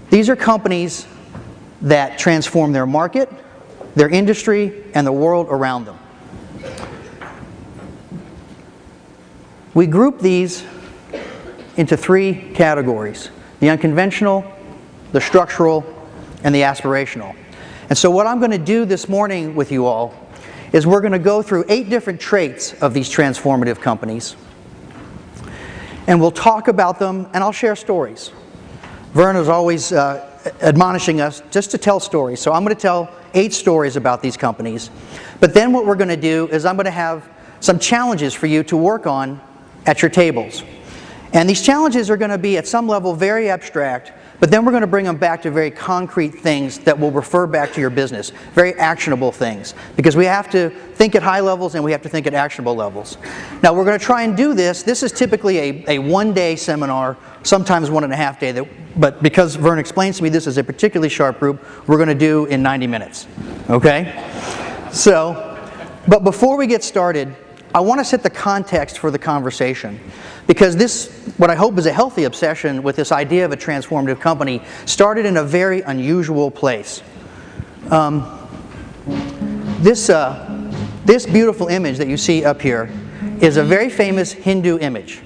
These are companies that transform their market, their industry, and the world around them. We group these into 3 categories: the unconventional, the structural, and the aspirational. And so what I'm going to do this morning with you all is we're going to go through 8 different traits of these transformative companies. And we'll talk about them, and I'll share stories. Vern is always admonishing us just to tell stories. So I'm going to tell 8 stories about these companies. But then what we're going to do is I'm going to have some challenges for you to work on at your tables. And these challenges are going to be at some level very abstract, but then we're going to bring them back to very concrete things that will refer back to your business, very actionable things. Because we have to think at high levels and we have to think at actionable levels. Now we're going to try and do this. This is typically a one-day seminar, sometimes 1.5 day, but because Vern explains to me this is a particularly sharp group, we're going to do in 90 minutes. Okay? So, but before we get started, I want to set the context for the conversation, because this, what I hope is a healthy obsession with this idea of a transformative company, started in a very unusual place. This beautiful image that you see up here is a very famous Hindu image.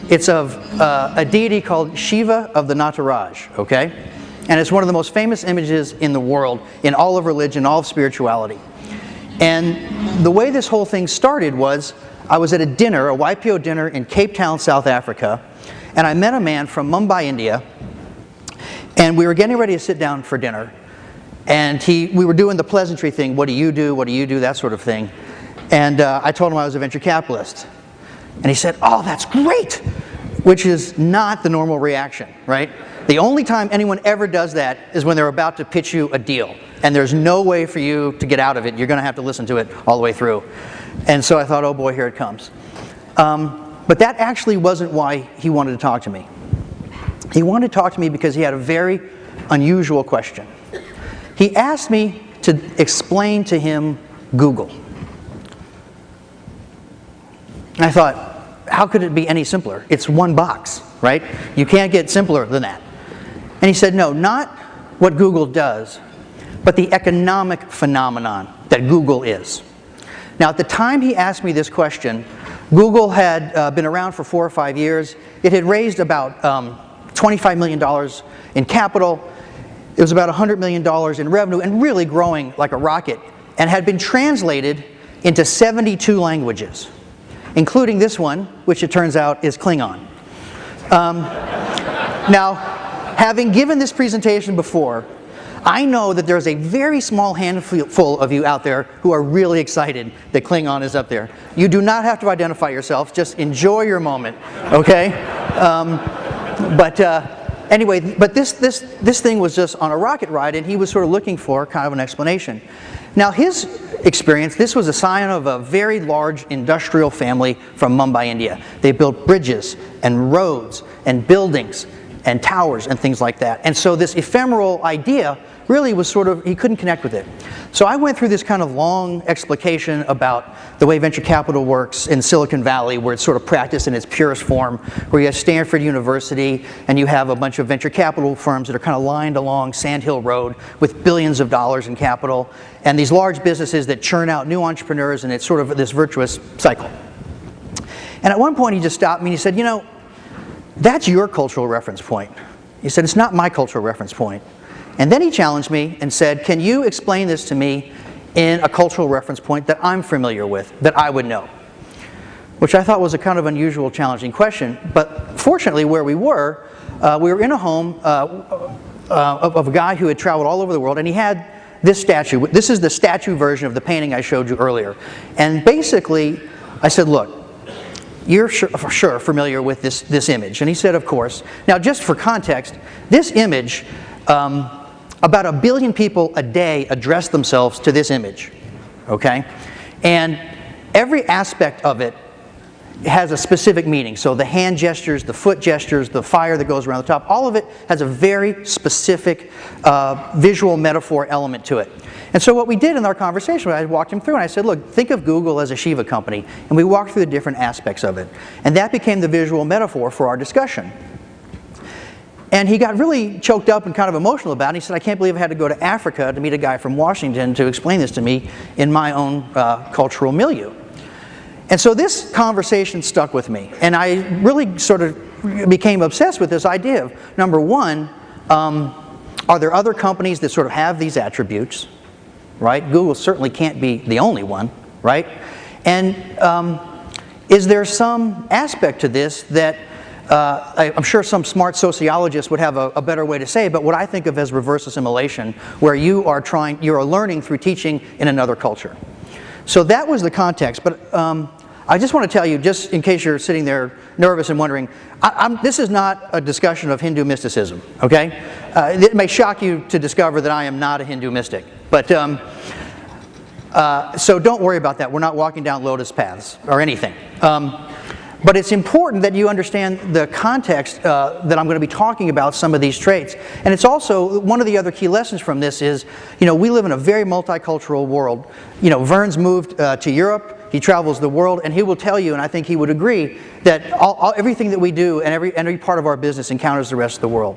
It's of a deity called Shiva of the Nataraj, okay? And it's one of the most famous images in the world, in all of religion, all of spirituality. And the way this whole thing started was, I was at a dinner, a YPO dinner in Cape Town, South Africa, and I met a man from Mumbai, India, and we were getting ready to sit down for dinner. And we were doing the pleasantry thing, what do you do, what do you do, that sort of thing. And I told him I was a venture capitalist. And he said, oh, that's great, which is not the normal reaction, right? The only time anyone ever does that is when they're about to pitch you a deal. And there's no way for you to get out of it. You're going to have to listen to it all the way through. And so I thought, oh boy, here it comes. But that actually wasn't why he wanted to talk to me. He wanted to talk to me because he had a very unusual question. He asked me to explain to him Google. And I thought, how could it be any simpler? It's one box, right? You can't get simpler than that. And he said, no, not what Google does, but the economic phenomenon that Google is. Now, at the time he asked me this question, Google had been around for 4 or 5 years. It had raised about $25 million in capital. It was about $100 million in revenue and really growing like a rocket, and had been translated into 72 languages, including this one, which it turns out is Klingon. Now, having given this presentation before, I know that there's a very small handful of you out there who are really excited that Klingon is up there. You do not have to identify yourselves, just enjoy your moment, okay? Anyway, but this thing was just on a rocket ride, and he was sort of looking for kind of an explanation. Now his experience, this was a scion of a very large industrial family from Mumbai, India. They built bridges and roads and buildings and towers and things like that. And so this ephemeral idea really was sort of, he couldn't connect with it. So I went through this kind of long explication about the way venture capital works in Silicon Valley, where it's sort of practiced in its purest form, where you have Stanford University and you have a bunch of venture capital firms that are kind of lined along Sand Hill Road with billions of dollars in capital, and these large businesses that churn out new entrepreneurs, and it's sort of this virtuous cycle. And at one point he just stopped me and he said, you know, that's your cultural reference point. He said, it's not my cultural reference point. And then he challenged me and said, can you explain this to me in a cultural reference point that I'm familiar with, that I would know? Which I thought was a kind of unusual, challenging question. But fortunately, where we were in a home of a guy who had traveled all over the world, and he had this statue. This is the statue version of the painting I showed you earlier. And basically, I said, look, you're for sure familiar with this image. And he said, of course. Now, just for context, this image, about 1 billion people a day address themselves to this image, okay? And every aspect of it has a specific meaning. So the hand gestures, the foot gestures, the fire that goes around the top, all of it has a very specific visual metaphor element to it. And so what we did in our conversation, I walked him through and I said, look, think of Google as a Shiva company. And we walked through the different aspects of it. And that became the visual metaphor for our discussion. And he got really choked up and kind of emotional about it. He said, I can't believe I had to go to Africa to meet a guy from Washington to explain this to me in my own cultural milieu. And so this conversation stuck with me. And I really sort of became obsessed with this idea of, number one, are there other companies that sort of have these attributes, right? Google certainly can't be the only one, right? And is there some aspect to this that I'm sure some smart sociologists would have a better way to say it, but what I think of as reverse assimilation, where you are learning through teaching in another culture. So that was the context, but I just want to tell you, just in case you're sitting there nervous and wondering, this is not a discussion of Hindu mysticism, okay? It may shock you to discover that I am not a Hindu mystic, but so don't worry about that. We're not walking down lotus paths or anything. But it's important that you understand the context that I'm going to be talking about some of these traits. And it's also, one of the other key lessons from this is, we live in a very multicultural world. Vern's moved to Europe. He travels the world, and he will tell you, and I think he would agree, that everything that we do and every part of our business encounters the rest of the world.